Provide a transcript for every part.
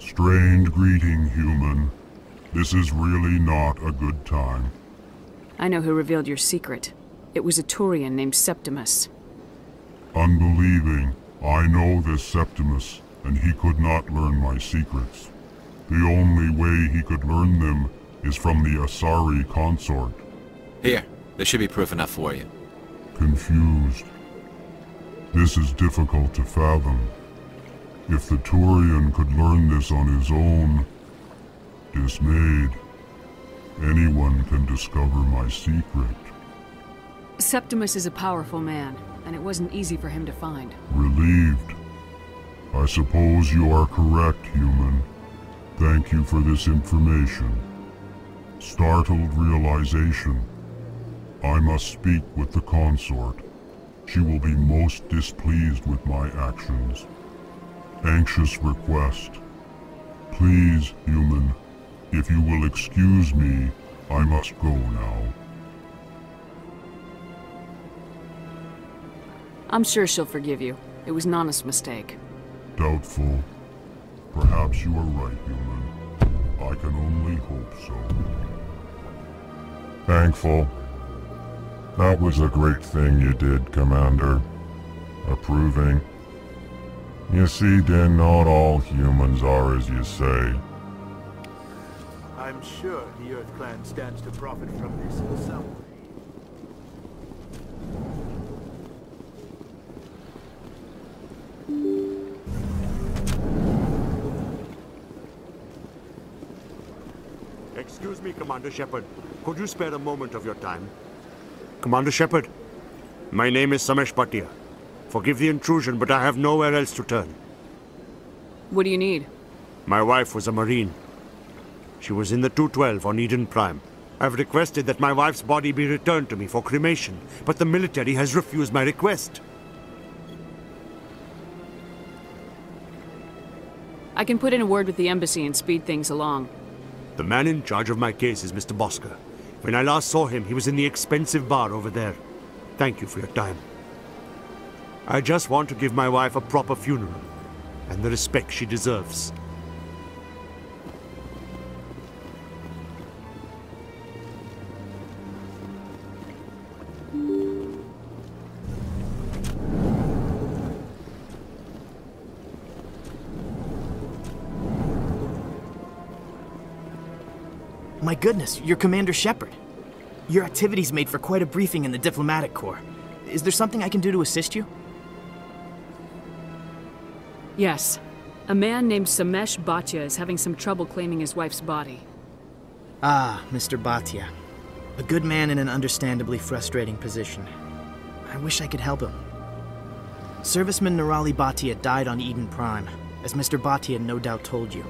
Strained greeting, human. This is really not a good time. I know who revealed your secret. It was a Turian named Septimus. Unbelieving, I know this Septimus, and he could not learn my secrets. The only way he could learn them is from the Asari consort. Here, there should be proof enough for you. Confused. This is difficult to fathom. If the Turian could learn this on his own, dismayed, anyone can discover my secret. Septimus is a powerful man, and it wasn't easy for him to find. Relieved. I suppose you are correct, human. Thank you for this information. Startled realization. I must speak with the consort. She will be most displeased with my actions. Anxious request. Please, human, if you will excuse me, I must go now. I'm sure she'll forgive you. It was Nana's mistake. Doubtful. Perhaps you are right, human. I can only hope so. Thankful. That was a great thing you did, Commander. Approving. You see, Din, not all humans are as you say. I'm sure the Earth Clan stands to profit from this in some way. Excuse me, Commander Shepard. Could you spare a moment of your time? Commander Shepard, my name is Samesh Bhatia. Forgive the intrusion, but I have nowhere else to turn. What do you need? My wife was a Marine. She was in the 212 on Eden Prime. I've requested that my wife's body be returned to me for cremation, but the military has refused my request. I can put in a word with the embassy and speed things along. The man in charge of my case is Mr. Bosker. When I last saw him, he was in the expensive bar over there. Thank you for your time. I just want to give my wife a proper funeral, and the respect she deserves. My goodness, you're Commander Shepard. Your activities made for quite a briefing in the Diplomatic Corps. Is there something I can do to assist you? Yes. A man named Samesh Bhatia is having some trouble claiming his wife's body. Ah, Mr. Bhatia. A good man in an understandably frustrating position. I wish I could help him. Serviceman Nirali Bhatia died on Eden Prime, as Mr. Bhatia no doubt told you.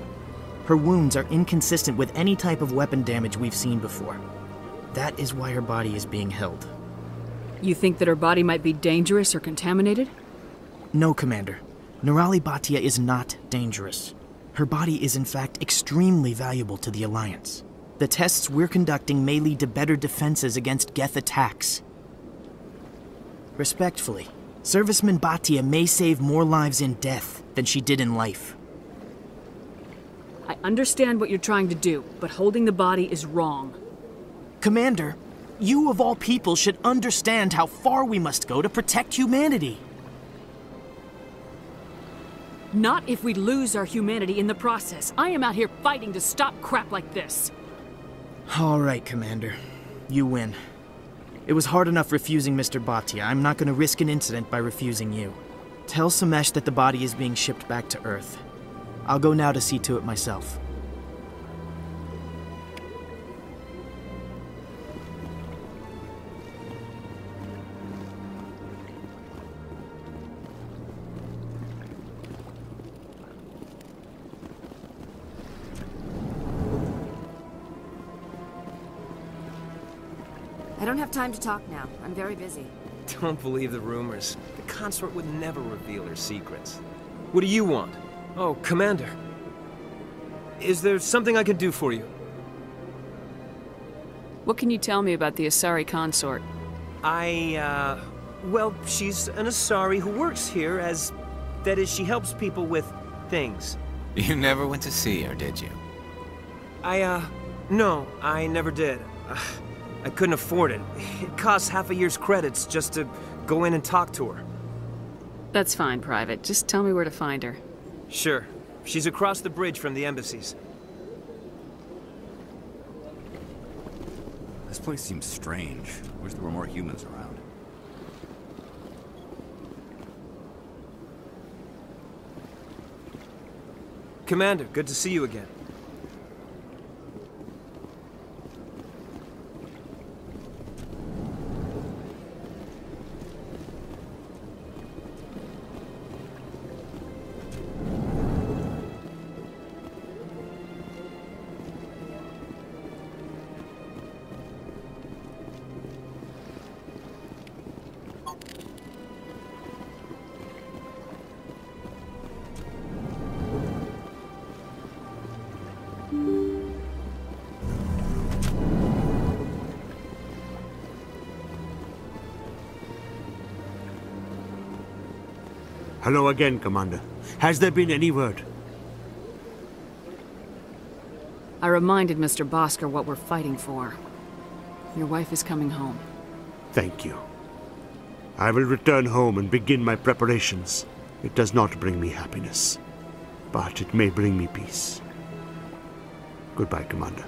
Her wounds are inconsistent with any type of weapon damage we've seen before. That is why her body is being held. You think that her body might be dangerous or contaminated? No, Commander. Nirali Bhatia is not dangerous. Her body is in fact extremely valuable to the Alliance. The tests we're conducting may lead to better defenses against Geth attacks. Respectfully, Serviceman Bhatia may save more lives in death than she did in life. I understand what you're trying to do, but holding the body is wrong. Commander, you of all people should understand how far we must go to protect humanity. Not if we lose our humanity in the process. I am out here fighting to stop crap like this. All right, Commander. You win. It was hard enough refusing Mr. Bhatia. I'm not going to risk an incident by refusing you. Tell Samesh that the body is being shipped back to Earth. I'll go now to see to it myself. I don't have time to talk now. I'm very busy. Don't believe the rumors. The consort would never reveal her secrets. What do you want? Oh, Commander. Is there something I can do for you? What can you tell me about the Asari consort? Well, she's an Asari who works here as... That is, she helps people with things. You never went to see her, did you? No, I never did. I couldn't afford it. It costs half a year's credits just to go in and talk to her. That's fine, Private. Just tell me where to find her. Sure. She's across the bridge from the embassies. This place seems strange. Wish there were more humans around. Commander, good to see you again. Hello again, Commander. Has there been any word? I reminded Mr. Bosker what we're fighting for. Your wife is coming home. Thank you. I will return home and begin my preparations. It does not bring me happiness, but it may bring me peace. Goodbye, Commander.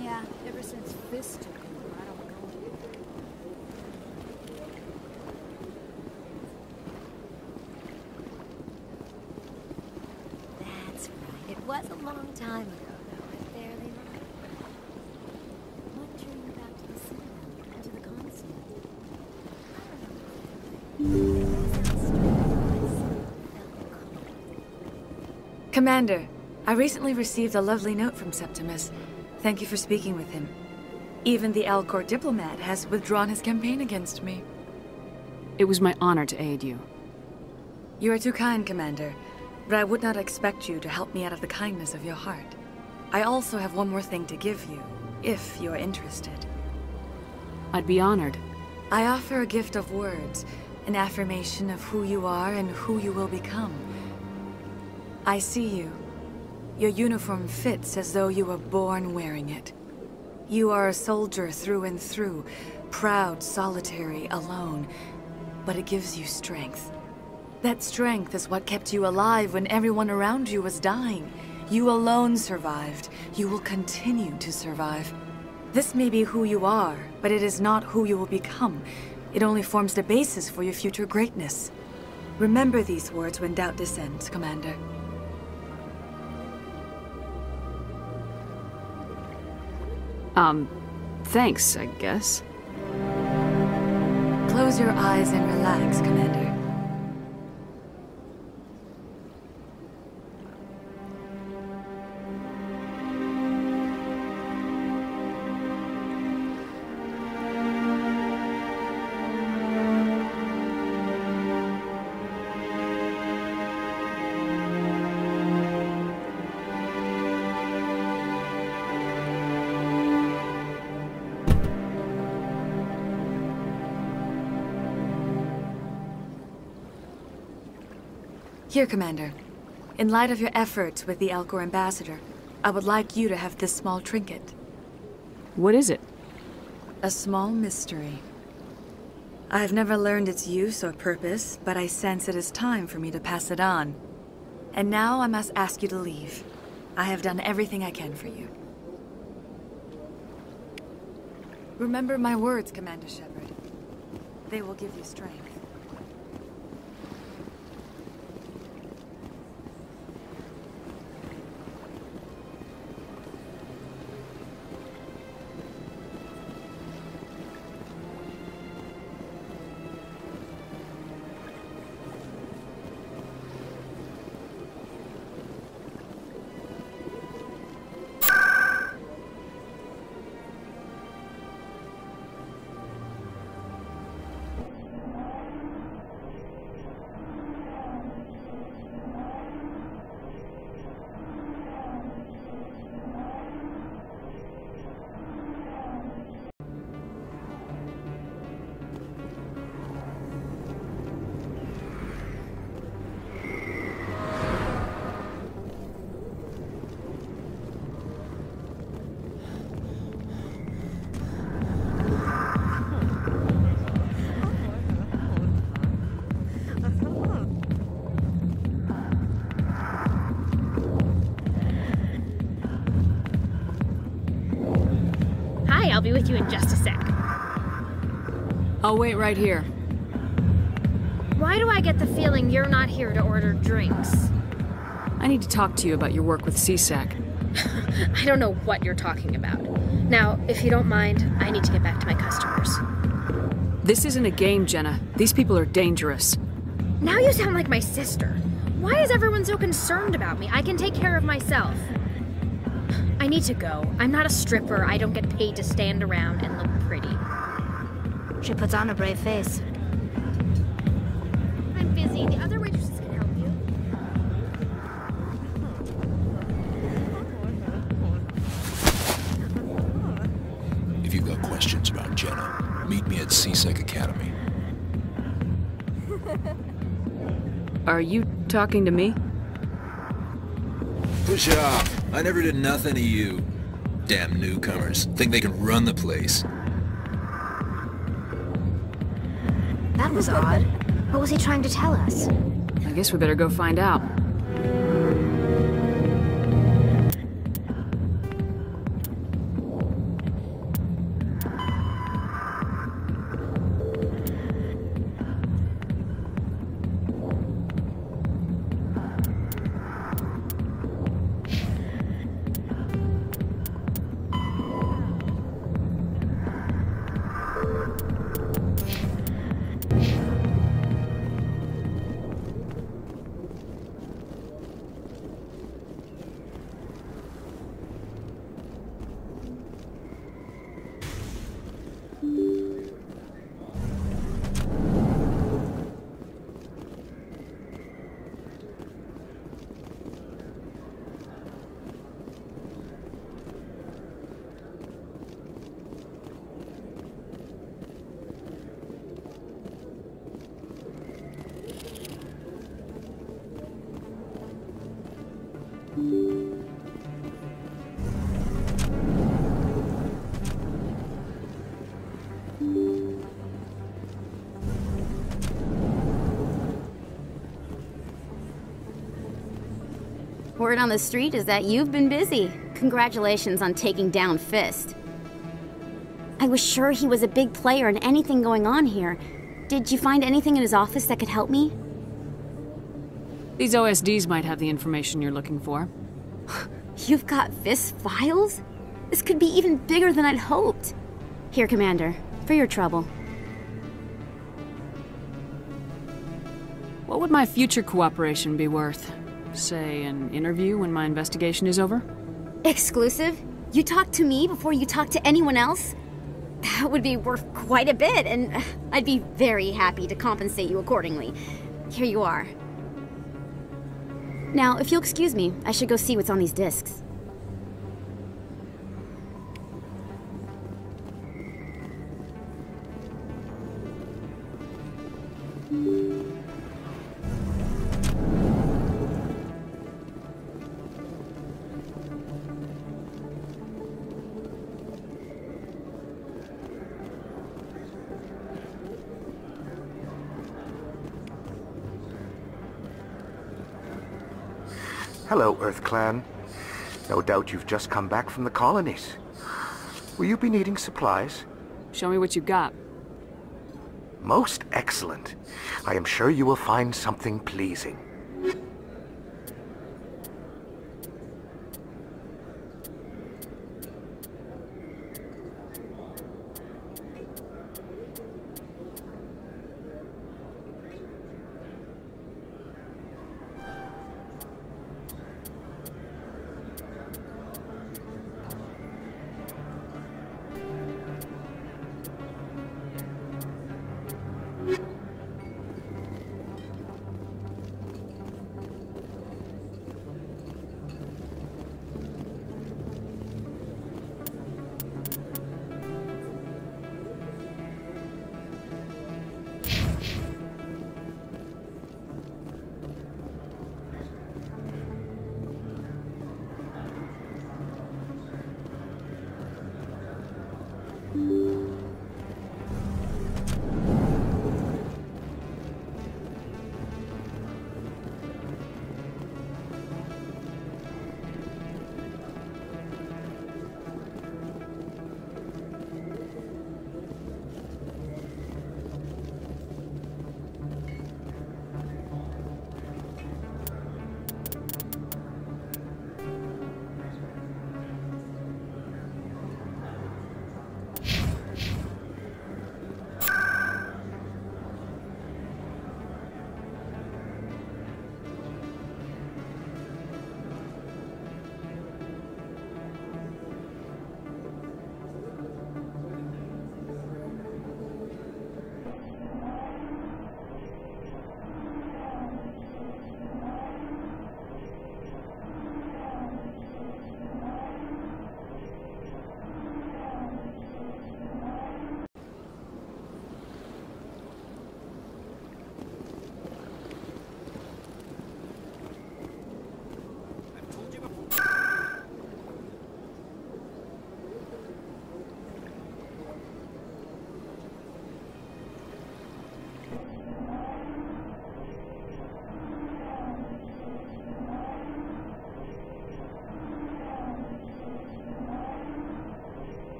Yeah, ever since Fist took over, I don't know. That's right. It was a long time ago, though. I barely remember. Wondering about the Citadel and to the Consulate. Commander, I recently received a lovely note from Septimus. Thank you for speaking with him. Even the Alcor diplomat has withdrawn his campaign against me. It was my honor to aid you. You are too kind, Commander, but I would not expect you to help me out of the kindness of your heart. I also have one more thing to give you, if you are interested. I'd be honored. I offer a gift of words, an affirmation of who you are and who you will become. I see you. Your uniform fits as though you were born wearing it. You are a soldier through and through, proud, solitary, alone, but it gives you strength. That strength is what kept you alive when everyone around you was dying. You alone survived. You will continue to survive. This may be who you are, but it is not who you will become. It only forms the basis for your future greatness. Remember these words when doubt descends, Commander. Thanks, I guess. Close your eyes and relax, Commander. Here, Commander. In light of your efforts with the Alcor ambassador, I would like you to have this small trinket. What is it? A small mystery. I have never learned its use or purpose, but I sense it is time for me to pass it on. And now I must ask you to leave. I have done everything I can for you. Remember my words, Commander Shepard. They will give you strength. I'll be with you in just a sec. I'll wait right here. Why do I get the feeling you're not here to order drinks? I need to talk to you about your work with CSAC. I don't know what you're talking about. Now, if you don't mind, I need to get back to my customers. This isn't a game, Jenna. These people are dangerous. Now you sound like my sister. Why is everyone so concerned about me? I can take care of myself. I need to go. I'm not a stripper. I don't get paid to stand around and look pretty. She puts on a brave face. I'm busy. The other waitresses can help you. If you've got questions about Jenna, meet me at CSEC Academy. Are you talking to me? Push off. I never did nothing to you. Damn newcomers. Think they can run the place. That was odd. What was he trying to tell us? I guess we better go find out. Word on the street is that you've been busy. Congratulations on taking down Fist. I was sure he was a big player in anything going on here. Did you find anything in his office that could help me? These OSDs might have the information you're looking for. You've got Fist files? This could be even bigger than I'd hoped. Here, Commander, for your trouble. What would my future cooperation be worth? Say, an interview when my investigation is over? Exclusive? You talk to me before you talk to anyone else? That would be worth quite a bit, and I'd be very happy to compensate you accordingly. Here you are. Now, if you'll excuse me, I should go see what's on these discs. Hello, Earth Clan. No doubt you've just come back from the colonies. Will you be needing supplies? Show me what you got. Most excellent. I am sure you will find something pleasing.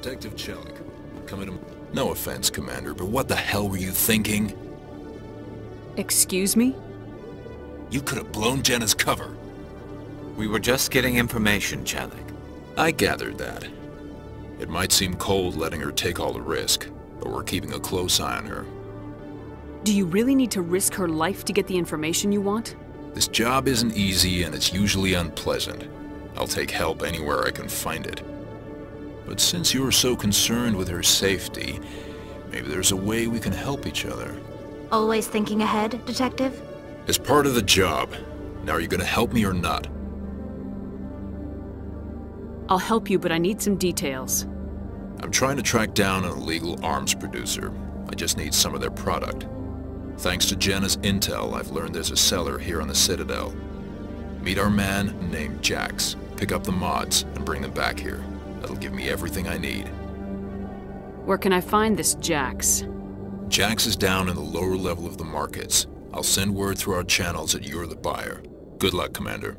Detective Chelik, coming to... No offense, Commander, but what the hell were you thinking? Excuse me? You could have blown Jenna's cover. We were just getting information, Chelik. I gathered that. It might seem cold letting her take all the risk, but we're keeping a close eye on her. Do you really need to risk her life to get the information you want? This job isn't easy and it's usually unpleasant. I'll take help anywhere I can find it. But since you're so concerned with her safety, maybe there's a way we can help each other. Always thinking ahead, Detective? As part of the job. Now are you gonna help me or not? I'll help you, but I need some details. I'm trying to track down an illegal arms producer. I just need some of their product. Thanks to Jenna's intel, I've learned there's a seller here on the Citadel. Meet our man named Jax. Pick up the mods and bring them back here. That'll give me everything I need. Where can I find this Jax? Jax is down in the lower level of the markets. I'll send word through our channels that you're the buyer. Good luck, Commander.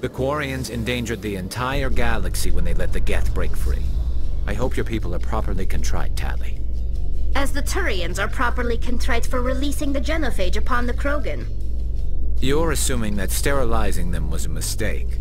The Quarians endangered the entire galaxy when they let the Geth break free. I hope your people are properly contrite, Tali. As the Turians are properly contrite for releasing the genophage upon the Krogan. You're assuming that sterilizing them was a mistake.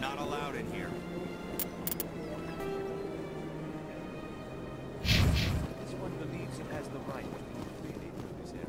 Not allowed in here. This one believes it has the right to move freely through this area.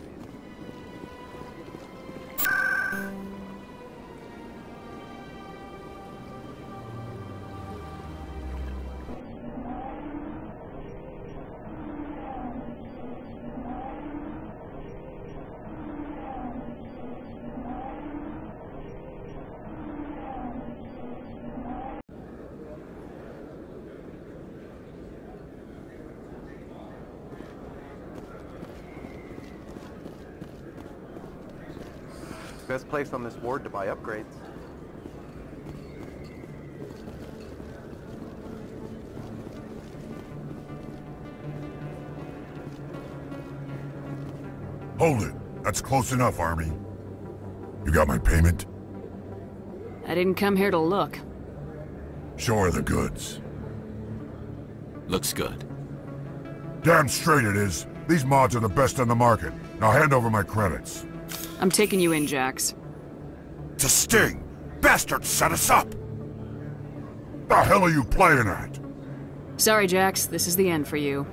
Best place on this ward to buy upgrades. Hold it. That's close enough, Army. You got my payment? I didn't come here to look. Show her the goods. Looks good. Damn straight it is. These mods are the best on the market. Now hand over my credits. I'm taking you in, Jax. It's a sting! Bastards set us up! The hell are you playing at? Sorry, Jax. This is the end for you.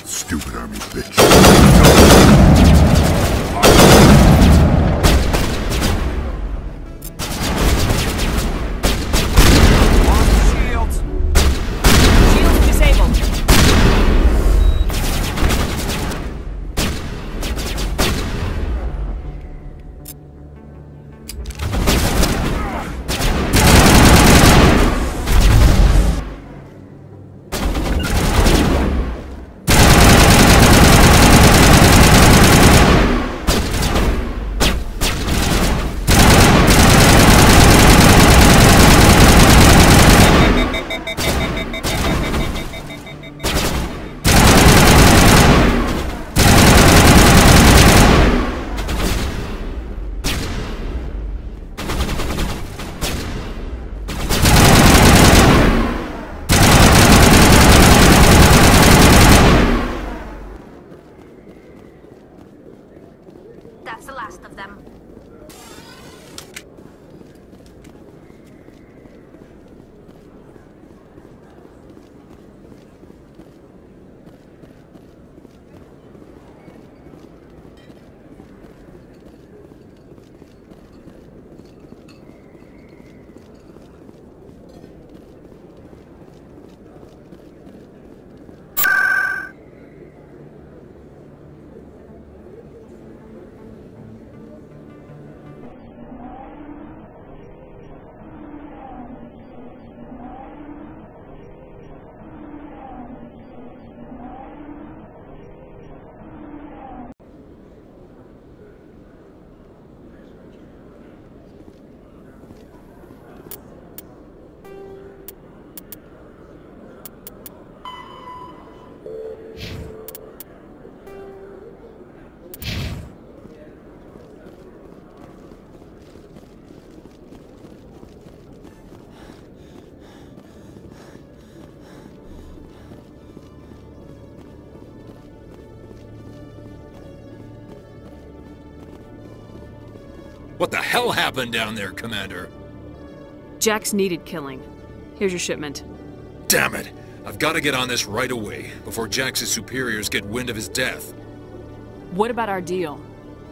Stupid Army bitch. What the hell happened down there, Commander? Jax needed killing. Here's your shipment. Damn it! I've got to get on this right away, before Jax's superiors get wind of his death. What about our deal?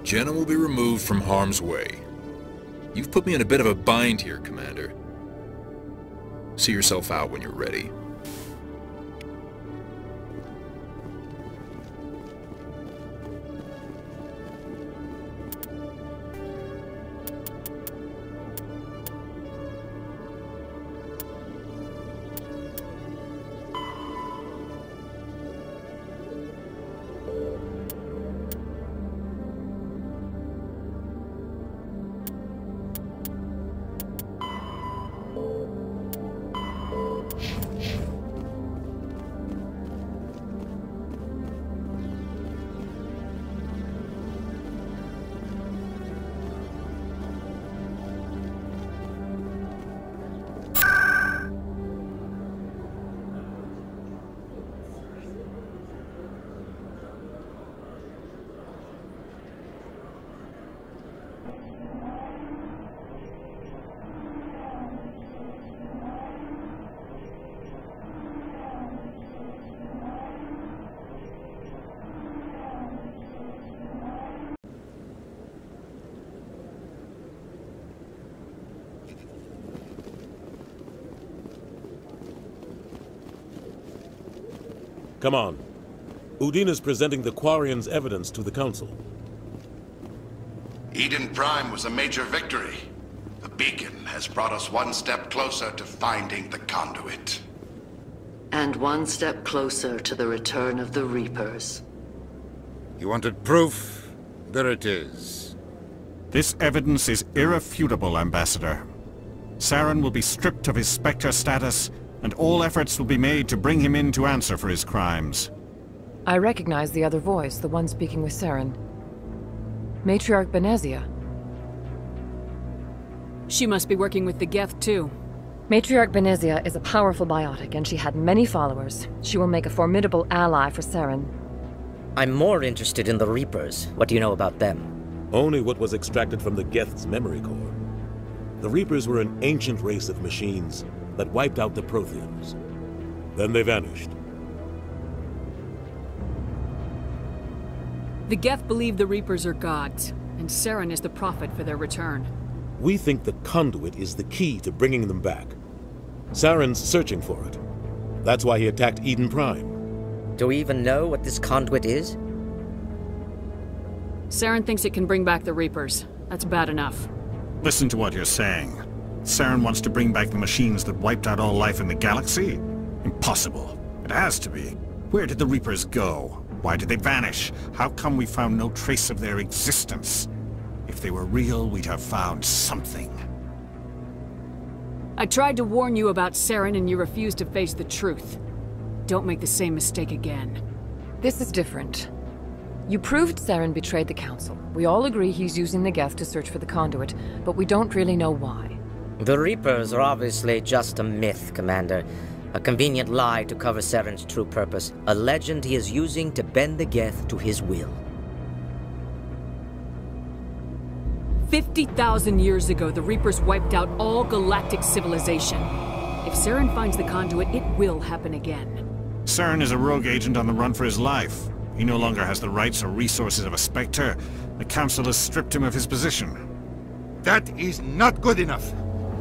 Jenna will be removed from harm's way. You've put me in a bit of a bind here, Commander. See yourself out when you're ready. Come on. Udine is presenting the Quarians' evidence to the Council. Eden Prime was a major victory. The beacon has brought us one step closer to finding the conduit. And one step closer to the return of the Reapers. You wanted proof? There it is. This evidence is irrefutable, Ambassador. Saren will be stripped of his Spectre status, and all efforts will be made to bring him in to answer for his crimes. I recognize the other voice, the one speaking with Saren. Matriarch Benezia. She must be working with the Geth, too. Matriarch Benezia is a powerful biotic, and she had many followers. She will make a formidable ally for Saren. I'm more interested in the Reapers. What do you know about them? Only what was extracted from the Geth's memory core. The Reapers were an ancient race of machines that wiped out the Protheans. Then they vanished. The Geth believe the Reapers are gods, and Saren is the prophet for their return. We think the conduit is the key to bringing them back. Saren's searching for it. That's why he attacked Eden Prime. Do we even know what this conduit is? Saren thinks it can bring back the Reapers. That's bad enough. Listen to what you're saying. Saren wants to bring back the machines that wiped out all life in the galaxy? Impossible. It has to be. Where did the Reapers go? Why did they vanish? How come we found no trace of their existence? If they were real, we'd have found something. I tried to warn you about Saren and you refused to face the truth. Don't make the same mistake again. This is different. You proved Saren betrayed the Council. We all agree he's using the Geth to search for the conduit, but we don't really know why. The Reapers are obviously just a myth, Commander. A convenient lie to cover Saren's true purpose. A legend he is using to bend the Geth to his will. 50,000 years ago, the Reapers wiped out all galactic civilization. If Saren finds the conduit, it will happen again. Saren is a rogue agent on the run for his life. He no longer has the rights or resources of a Spectre. The Council has stripped him of his position. That is not good enough.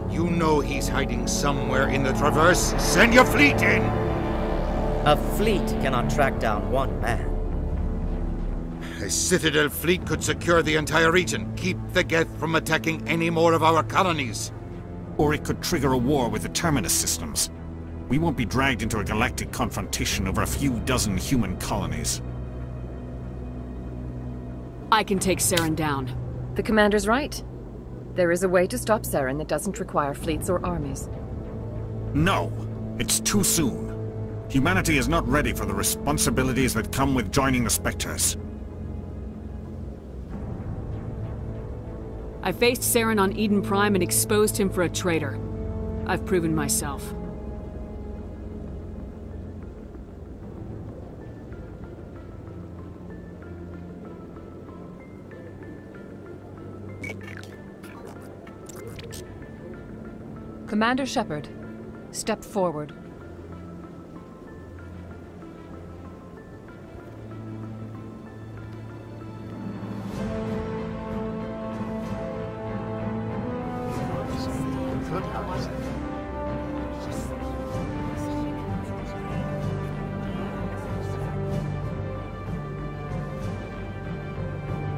You know he's hiding somewhere in the Traverse. Send your fleet in! A fleet cannot track down one man. A Citadel fleet could secure the entire region, keep the Geth from attacking any more of our colonies. Or it could trigger a war with the Terminus systems. We won't be dragged into a galactic confrontation over a few dozen human colonies. I can take Saren down. The Commander's right. There is a way to stop Saren that doesn't require fleets or armies. No, it's too soon. Humanity is not ready for the responsibilities that come with joining the Spectres. I faced Saren on Eden Prime and exposed him for a traitor. I've proven myself. Commander Shepard, step forward.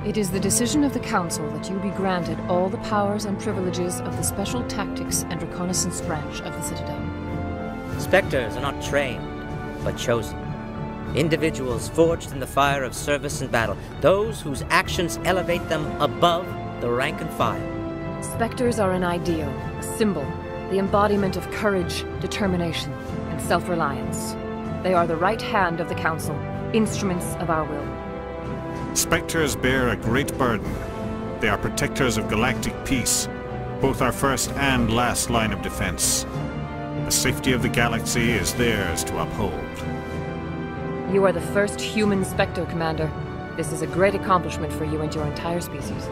It is the decision of the Council that you be granted all the powers and privileges of the Special Tactics and Reconnaissance Branch of the Citadel. Spectres are not trained, but chosen. Individuals forged in the fire of service and battle, those whose actions elevate them above the rank and file. Spectres are an ideal, a symbol, the embodiment of courage, determination, and self-reliance. They are the right hand of the Council, instruments of our will. Spectres bear a great burden. They are protectors of galactic peace, both our first and last line of defense. The safety of the galaxy is theirs to uphold. You are the first human Spectre, Commander. This is a great accomplishment for you and your entire species.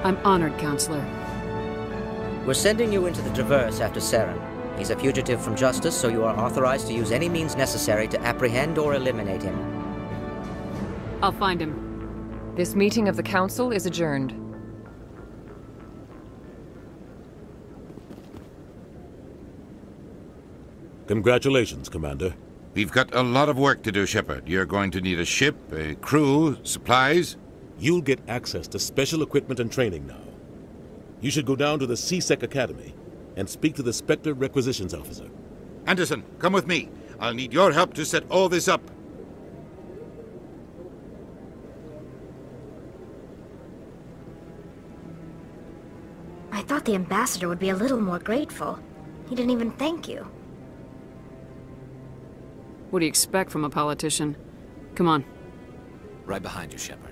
I'm honored, Counselor. We're sending you into the Traverse after Saren. He's a fugitive from justice, so you are authorized to use any means necessary to apprehend or eliminate him. I'll find him. This meeting of the Council is adjourned. Congratulations, Commander. We've got a lot of work to do, Shepard. You're going to need a ship, a crew, supplies. You'll get access to special equipment and training now. You should go down to the C-Sec Academy and speak to the Spectre Requisitions Officer. Anderson, come with me. I'll need your help to set all this up. I thought the ambassador would be a little more grateful. He didn't even thank you. What do you expect from a politician? Come on. Right behind you, Shepard.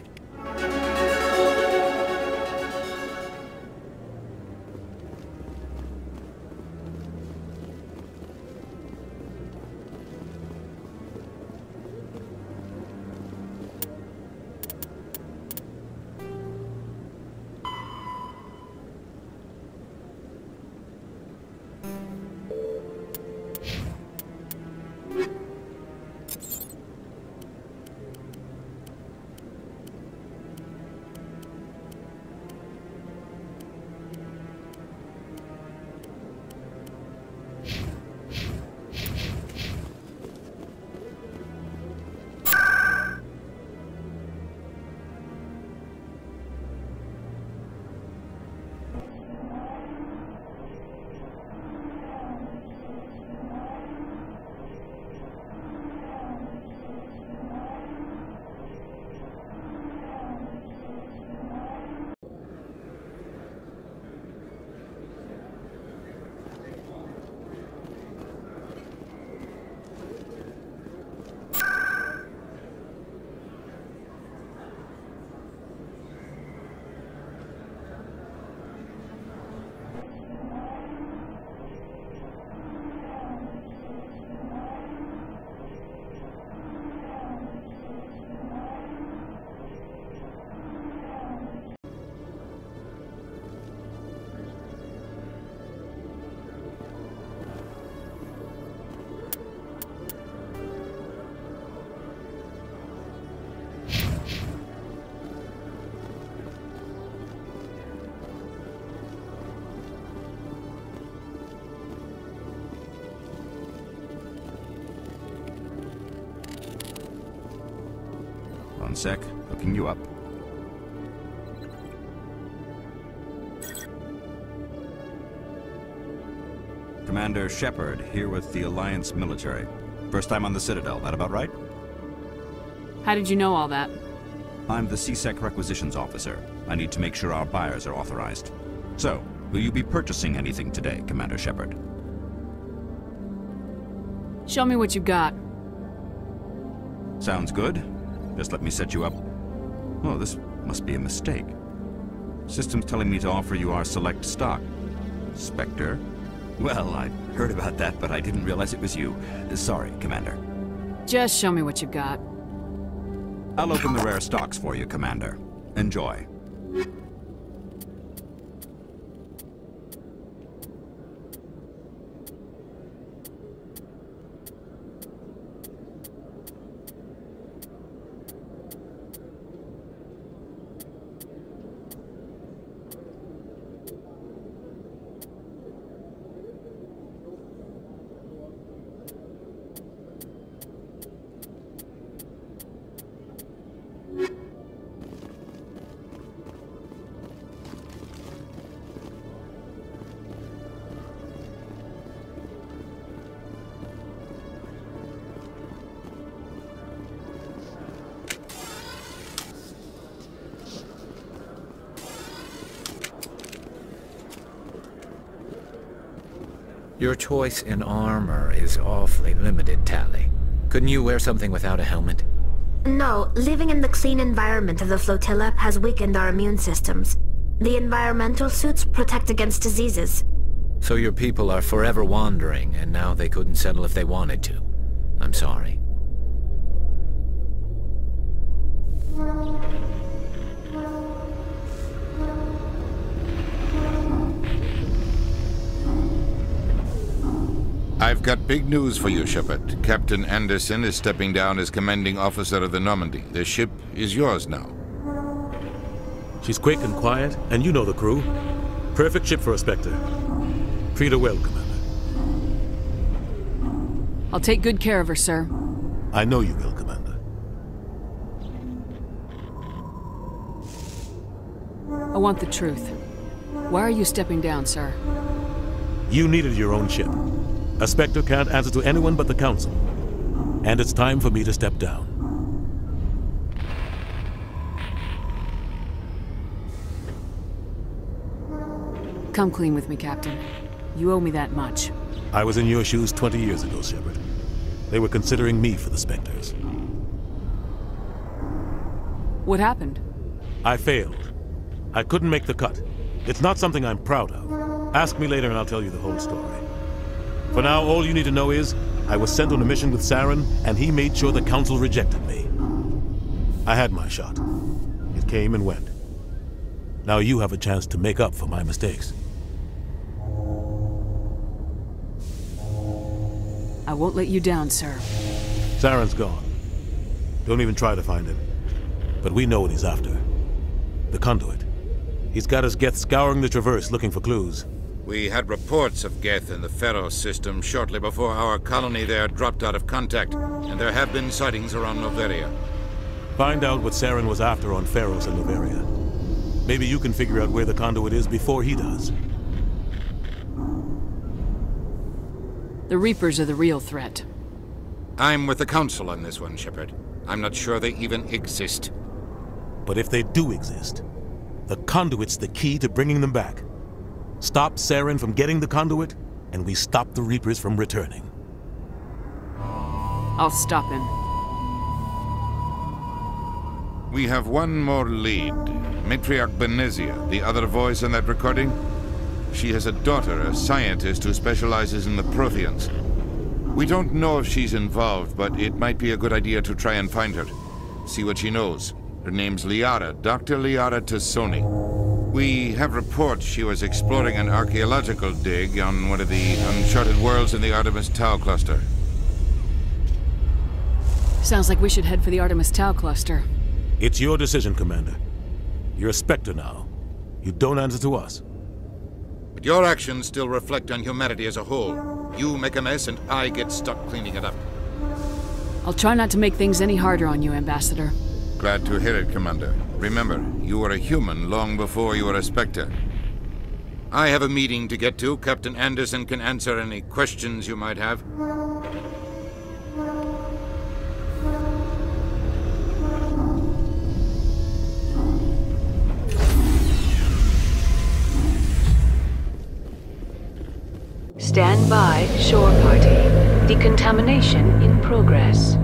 One sec, hooking you up. Commander Shepard, here with the Alliance military. First time on the Citadel, that about right? How did you know all that? I'm the C-Sec Requisitions Officer. I need to make sure our buyers are authorized. So, will you be purchasing anything today, Commander Shepard? Show me what you got. Sounds good. Just let me set you up. Oh, this must be a mistake. System's telling me to offer you our select stock. Spectre? Well, I heard about that, but I didn't realize it was you. Sorry, Commander. Just show me what you got. I'll open the rare stocks for you, Commander. Enjoy. Your choice in armor is awfully limited, Tally. Couldn't you wear something without a helmet? No, living in the clean environment of the flotilla has weakened our immune systems. The environmental suits protect against diseases. So your people are forever wandering, and now they couldn't settle if they wanted to. I'm sorry. I've got big news for you, Shepard. Captain Anderson is stepping down as commanding officer of the Normandy. The ship is yours now. She's quick and quiet, and you know the crew. Perfect ship for a Spectre. Treat her well, Commander. I'll take good care of her, sir. I know you will, Commander. I want the truth. Why are you stepping down, sir? You needed your own ship. A Spectre can't answer to anyone but the Council. And it's time for me to step down. Come clean with me, Captain. You owe me that much. I was in your shoes 20 years ago, Shepard. They were considering me for the Spectres. What happened? I failed. I couldn't make the cut. It's not something I'm proud of. Ask me later and I'll tell you the whole story. For now, all you need to know is, I was sent on a mission with Saren, and he made sure the Council rejected me. I had my shot. It came and went. Now you have a chance to make up for my mistakes. I won't let you down, sir. Saren's gone. Don't even try to find him. But we know what he's after. The conduit. He's got his Geth scouring the Traverse looking for clues. We had reports of Geth in the Pharaoh system shortly before our colony there dropped out of contact, and there have been sightings around Noveria. Find out what Saren was after on Pharos and Noveria. Maybe you can figure out where the conduit is before he does. The Reapers are the real threat. I'm with the Council on this one, Shepard. I'm not sure they even exist. But if they do exist, the conduit's the key to bringing them back. Stop Saren from getting the conduit, and we stop the Reapers from returning. I'll stop him. We have one more lead. Matriarch Benezia, the other voice in that recording. She has a daughter, a scientist who specializes in the Protheans. We don't know if she's involved, but it might be a good idea to try and find her. See what she knows. Her name's Liara, Dr. Liara Tassoni. We have reports she was exploring an archaeological dig on one of the uncharted worlds in the Artemis Tau cluster. Sounds like we should head for the Artemis Tau cluster. It's your decision, Commander. You're a Spectre now. You don't answer to us. But your actions still reflect on humanity as a whole. You make a mess and I get stuck cleaning it up. I'll try not to make things any harder on you, Ambassador. Glad to hear it, Commander. Remember, you were a human long before you were a Spectre. I have a meeting to get to. Captain Anderson can answer any questions you might have. Stand by, shore party. Decontamination in progress.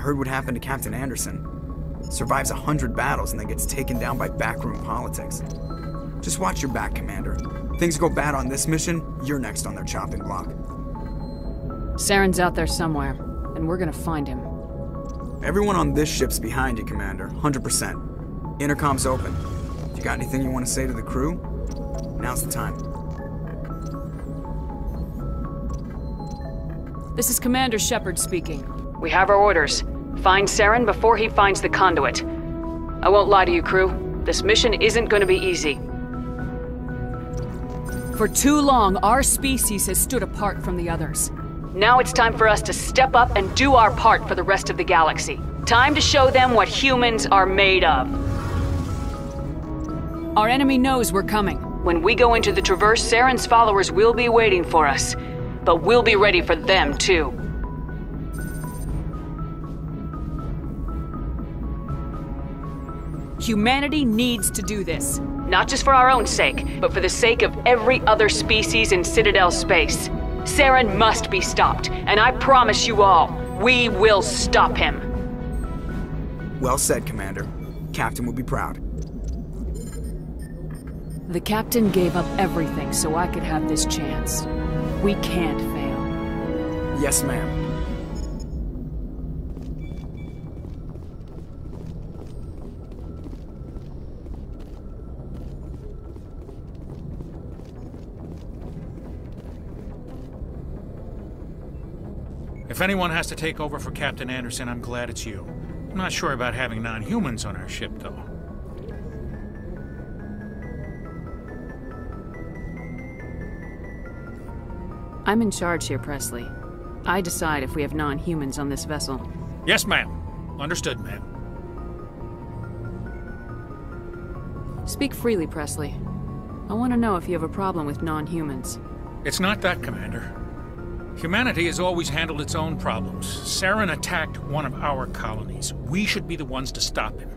Heard what happened to Captain Anderson. Survives 100 battles and then gets taken down by backroom politics. Just watch your back, Commander. Things go bad on this mission, you're next on their chopping block. Saren's out there somewhere, and we're gonna find him. Everyone on this ship's behind you, Commander. 100%. Intercom's open. You got anything you want to say to the crew? Now's the time. This is Commander Shepard speaking. We have our orders. Find Saren before he finds the conduit. I won't lie to you, crew. This mission isn't going to be easy. For too long, our species has stood apart from the others. Now it's time for us to step up and do our part for the rest of the galaxy. Time to show them what humans are made of. Our enemy knows we're coming. When we go into the Traverse, Saren's followers will be waiting for us. But we'll be ready for them, too. Humanity needs to do this. Not just for our own sake, but for the sake of every other species in Citadel space. Saren must be stopped, and I promise you all, we will stop him. Well said, Commander. Captain will be proud. The Captain gave up everything so I could have this chance. We can't fail. Yes, ma'am. If anyone has to take over for Captain Anderson, I'm glad it's you. I'm not sure about having non-humans on our ship, though. I'm in charge here, Presley. I decide if we have non-humans on this vessel. Yes, ma'am. Understood, ma'am. Speak freely, Presley. I want to know if you have a problem with non-humans. It's not that, Commander. Humanity has always handled its own problems. Saren attacked one of our colonies. We should be the ones to stop him.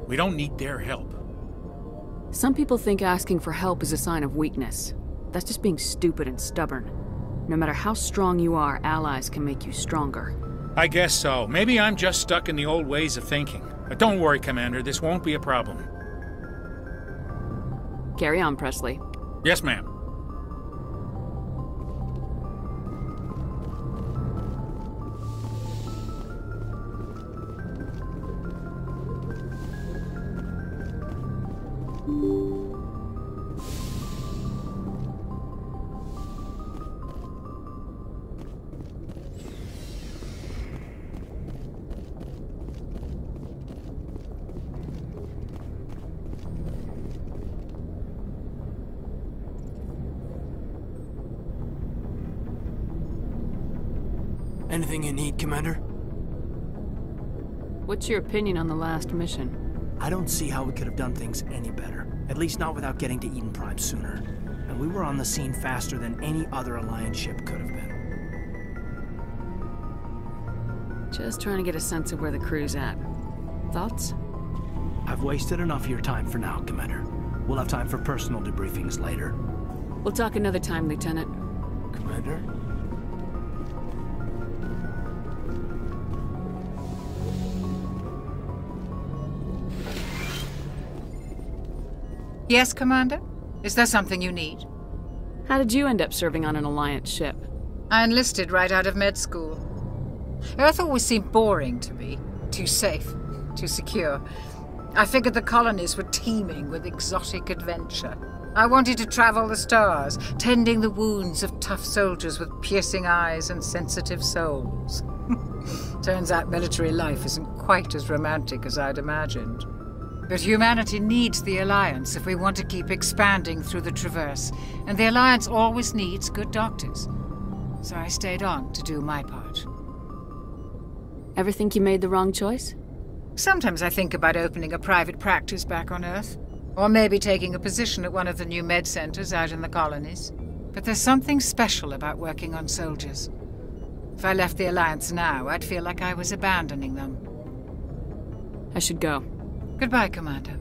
We don't need their help. Some people think asking for help is a sign of weakness. That's just being stupid and stubborn. No matter how strong you are, allies can make you stronger. I guess so. Maybe I'm just stuck in the old ways of thinking. But don't worry, Commander. This won't be a problem. Carry on, Presley. Yes, ma'am. Anything you need, Commander? What's your opinion on the last mission? I don't see how we could have done things any better. At least not without getting to Eden Prime sooner. And we were on the scene faster than any other Alliance ship could have been. Just trying to get a sense of where the crew's at. Thoughts? I've wasted enough of your time for now, Commander. We'll have time for personal debriefings later. We'll talk another time, Lieutenant. Commander? Yes, Commander? Is there something you need? How did you end up serving on an Alliance ship? I enlisted right out of med school. Earth always seemed boring to me. Too safe, too secure. I figured the colonies were teeming with exotic adventure. I wanted to travel the stars, tending the wounds of tough soldiers with piercing eyes and sensitive souls. Turns out military life isn't quite as romantic as I'd imagined. But humanity needs the Alliance if we want to keep expanding through the Traverse, and the Alliance always needs good doctors. So I stayed on to do my part. Ever think you made the wrong choice? Sometimes I think about opening a private practice back on Earth, or maybe taking a position at one of the new med centers out in the colonies. But there's something special about working on soldiers. If I left the Alliance now, I'd feel like I was abandoning them. I should go. Goodbye, Commander.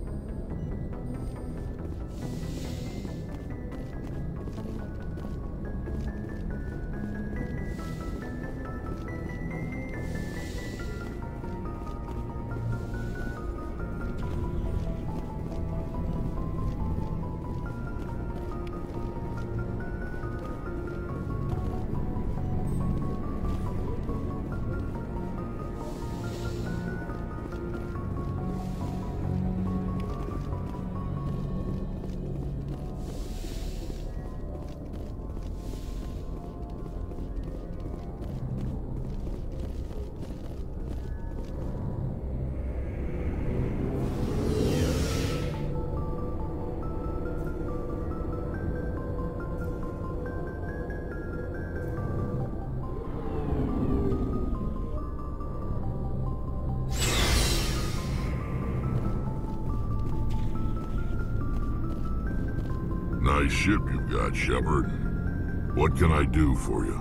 Nice ship you've got, Shepard. What can I do for you?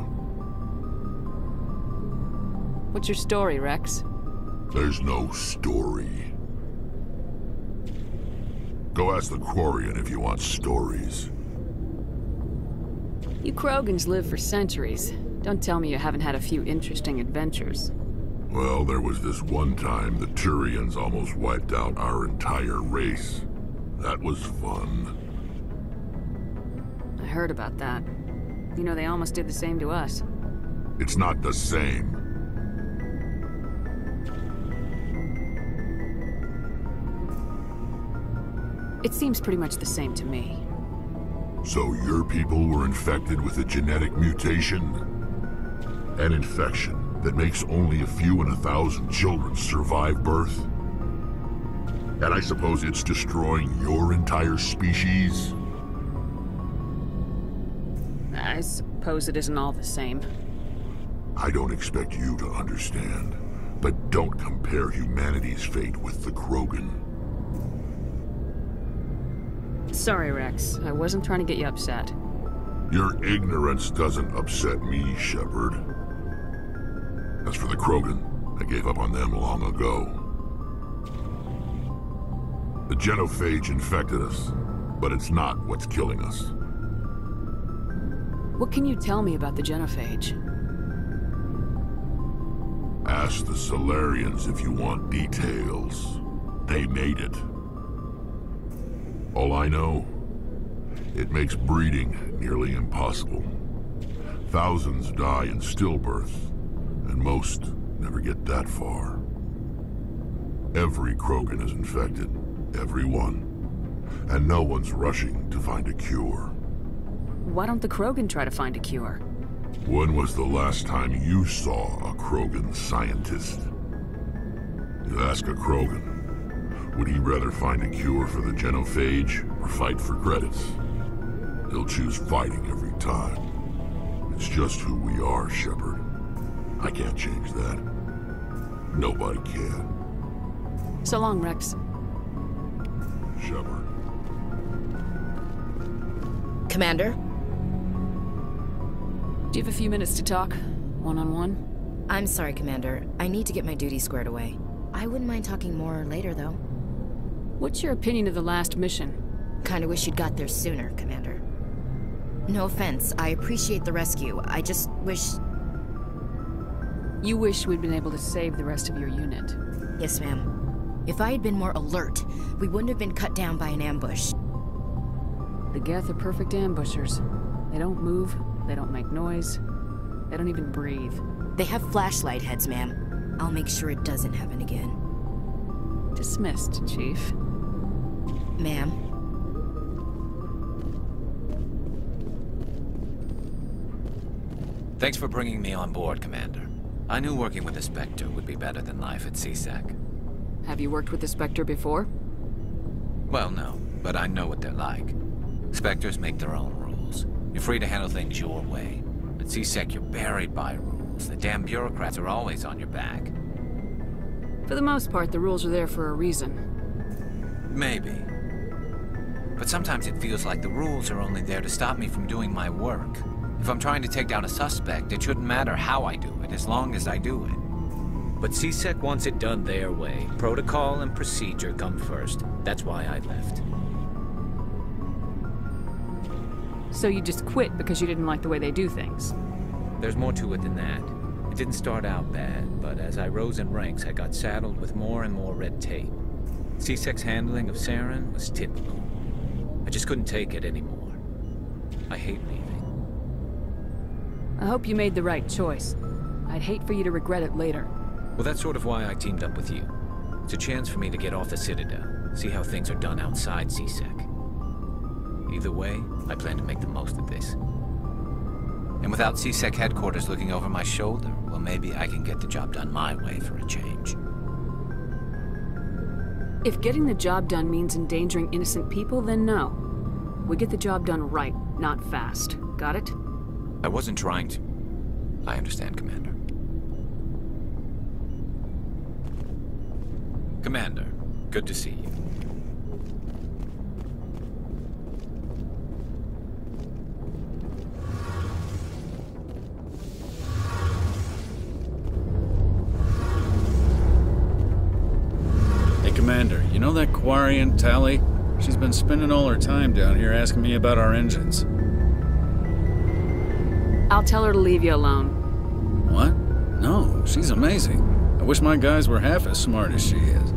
What's your story, Rex? There's no story. Go ask the Quarian if you want stories. You Krogans live for centuries. Don't tell me you haven't had a few interesting adventures. Well, there was this one time the Turians almost wiped out our entire race. That was fun. I heard about that. You know, they almost did the same to us. It's not the same. It seems pretty much the same to me. So your people were infected with a genetic mutation? An infection that makes only a few in 1,000 children survive birth? And I suppose it's destroying your entire species? I suppose it isn't all the same. I don't expect you to understand, but don't compare humanity's fate with the Krogan. Sorry, Rex. I wasn't trying to get you upset. Your ignorance doesn't upset me, Shepard. As for the Krogan, I gave up on them long ago. The genophage infected us, but it's not what's killing us. What can you tell me about the genophage? Ask the Solarians if you want details. They made it. All I know, it makes breeding nearly impossible. Thousands die in stillbirth, and most never get that far. Every Krogan is infected, every one. And no one's rushing to find a cure. Why don't the Krogan try to find a cure? When was the last time you saw a Krogan scientist? You ask a Krogan, would he rather find a cure for the genophage or fight for credits? He'll choose fighting every time. It's just who we are, Shepard. I can't change that. Nobody can. So long, Rex. Shepard. Commander? Do you have a few minutes to talk? One-on-one? I'm sorry, Commander. I need to get my duty squared away. I wouldn't mind talking more later, though. What's your opinion of the last mission? Kinda wish you'd got there sooner, Commander. No offense, I appreciate the rescue. I just wish... You wish we'd been able to save the rest of your unit. Yes, ma'am. If I had been more alert, we wouldn't have been cut down by an ambush. The Geth are perfect ambushers. They don't move, they don't make noise, they don't even breathe. They have flashlight heads, ma'am. I'll make sure it doesn't happen again. Dismissed, Chief. Ma'am. Thanks for bringing me on board, Commander. I knew working with the Spectre would be better than life at CSEC. Have you worked with the Spectre before? Well, no, but I know what they're like. Spectres make their own rules. You're free to handle things your way. At CSEC, you're buried by rules. The damn bureaucrats are always on your back. For the most part, the rules are there for a reason. Maybe. But sometimes it feels like the rules are only there to stop me from doing my work. If I'm trying to take down a suspect, it shouldn't matter how I do it, as long as I do it. But CSEC wants it done their way. Protocol and procedure come first. That's why I left. So you just quit because you didn't like the way they do things? There's more to it than that. It didn't start out bad, but as I rose in ranks, I got saddled with more and more red tape. CSEC's handling of Saren was typical. I just couldn't take it anymore. I hate leaving. I hope you made the right choice. I'd hate for you to regret it later. Well, that's sort of why I teamed up with you. It's a chance for me to get off the Citadel, see how things are done outside CSEC. Either way, I plan to make the most of this. And without CSEC headquarters looking over my shoulder, well, maybe I can get the job done my way for a change. If getting the job done means endangering innocent people, then no. We get the job done right, not fast. Got it? I wasn't trying to. I understand, Commander. Commander, good to see you. Hey, Commander, you know that Quarian Tally? She's been spending all her time down here asking me about our engines. I'll tell her to leave you alone. What? No, she's amazing. I wish my guys were half as smart as she is.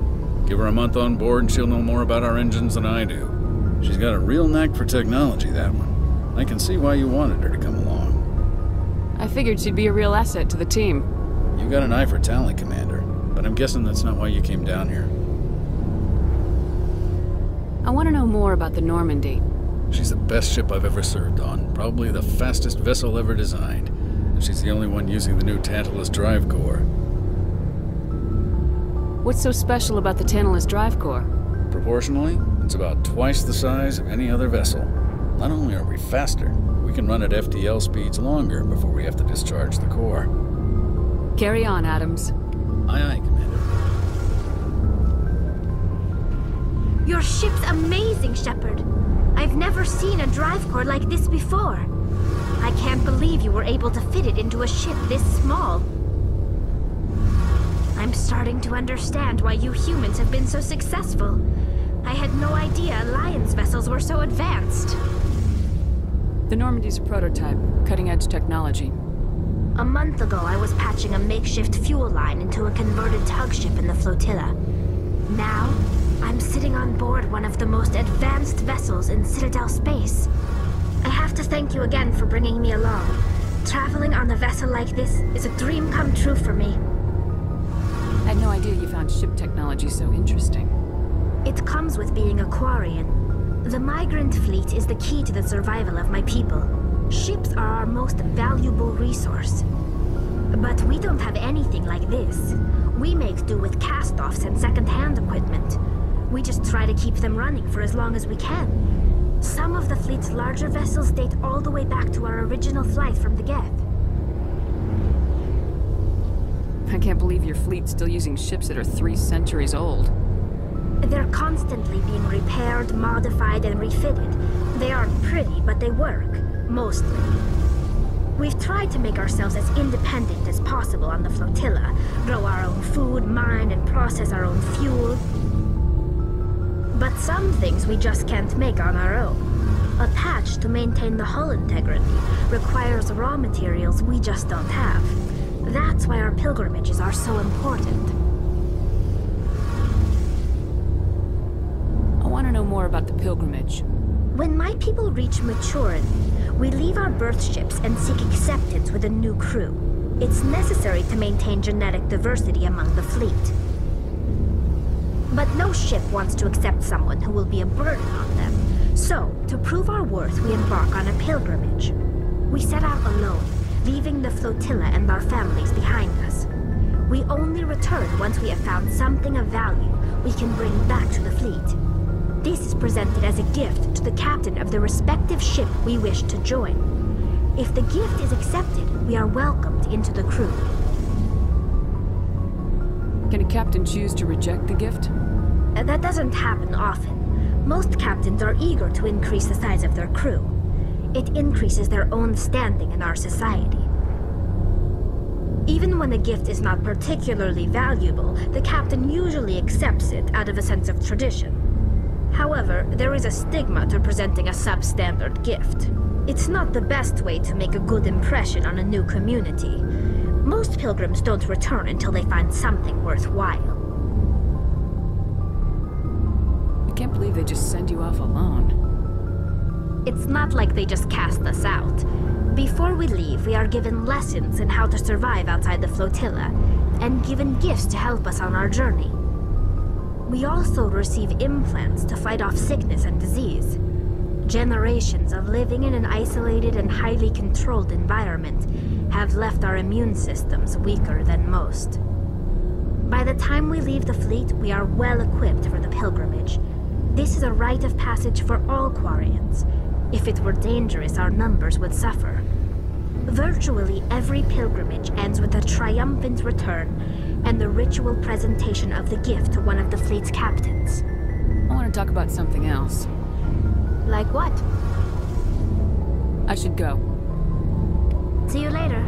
Give her a month on board and she'll know more about our engines than I do. She's got a real knack for technology, that one. I can see why you wanted her to come along. I figured she'd be a real asset to the team. You got an eye for talent, Commander, but I'm guessing that's not why you came down here. I want to know more about the Normandy. She's the best ship I've ever served on, probably the fastest vessel ever designed. And she's the only one using the new Tantalus drive core. What's so special about the Tantalus drive core? Proportionally, it's about twice the size of any other vessel. Not only are we faster, we can run at FTL speeds longer before we have to discharge the core. Carry on, Adams. Aye, aye, Commander. Your ship's amazing, Shepard. I've never seen a drive core like this before. I can't believe you were able to fit it into a ship this small. I'm starting to understand why you humans have been so successful. I had no idea Alliance vessels were so advanced. The Normandy's a prototype, cutting-edge technology. A month ago, I was patching a makeshift fuel line into a converted tug ship in the flotilla. Now, I'm sitting on board one of the most advanced vessels in Citadel space. I have to thank you again for bringing me along. Traveling on a vessel like this is a dream come true for me. I had no idea you found ship technology so interesting. It comes with being a Quarian. The migrant fleet is the key to the survival of my people. Ships are our most valuable resource. But we don't have anything like this. We make do with cast-offs and second-hand equipment. We just try to keep them running for as long as we can. Some of the fleet's larger vessels date all the way back to our original flight from the Geth. I can't believe your fleet's still using ships that are 3 centuries old. They're constantly being repaired, modified, and refitted. They aren't pretty, but they work. Mostly. We've tried to make ourselves as independent as possible on the flotilla, grow our own food, mine, and process our own fuel. But some things we just can't make on our own. A patch to maintain the hull integrity requires raw materials we just don't have. That's why our pilgrimages are so important. I want to know more about the pilgrimage. When my people reach maturity, we leave our birth ships and seek acceptance with a new crew. It's necessary to maintain genetic diversity among the fleet. But no ship wants to accept someone who will be a burden on them. So, to prove our worth, we embark on a pilgrimage. We set out alone, leaving the flotilla and our families behind us. We only return once we have found something of value we can bring back to the fleet. This is presented as a gift to the captain of the respective ship we wish to join. If the gift is accepted, we are welcomed into the crew. Can a captain choose to reject the gift? That doesn't happen often. Most captains are eager to increase the size of their crew. It increases their own standing in our society. Even when a gift is not particularly valuable, the captain usually accepts it out of a sense of tradition. However, there is a stigma to presenting a substandard gift. It's not the best way to make a good impression on a new community. Most pilgrims don't return until they find something worthwhile. I can't believe they just send you off alone. It's not like they just cast us out. Before we leave, we are given lessons in how to survive outside the flotilla, and given gifts to help us on our journey. We also receive implants to fight off sickness and disease. Generations of living in an isolated and highly controlled environment have left our immune systems weaker than most. By the time we leave the fleet, we are well equipped for the pilgrimage. This is a rite of passage for all Quarians. If it were dangerous, our numbers would suffer. Virtually every pilgrimage ends with a triumphant return and the ritual presentation of the gift to one of the fleet's captains. I want to talk about something else. Like what? I should go. See you later.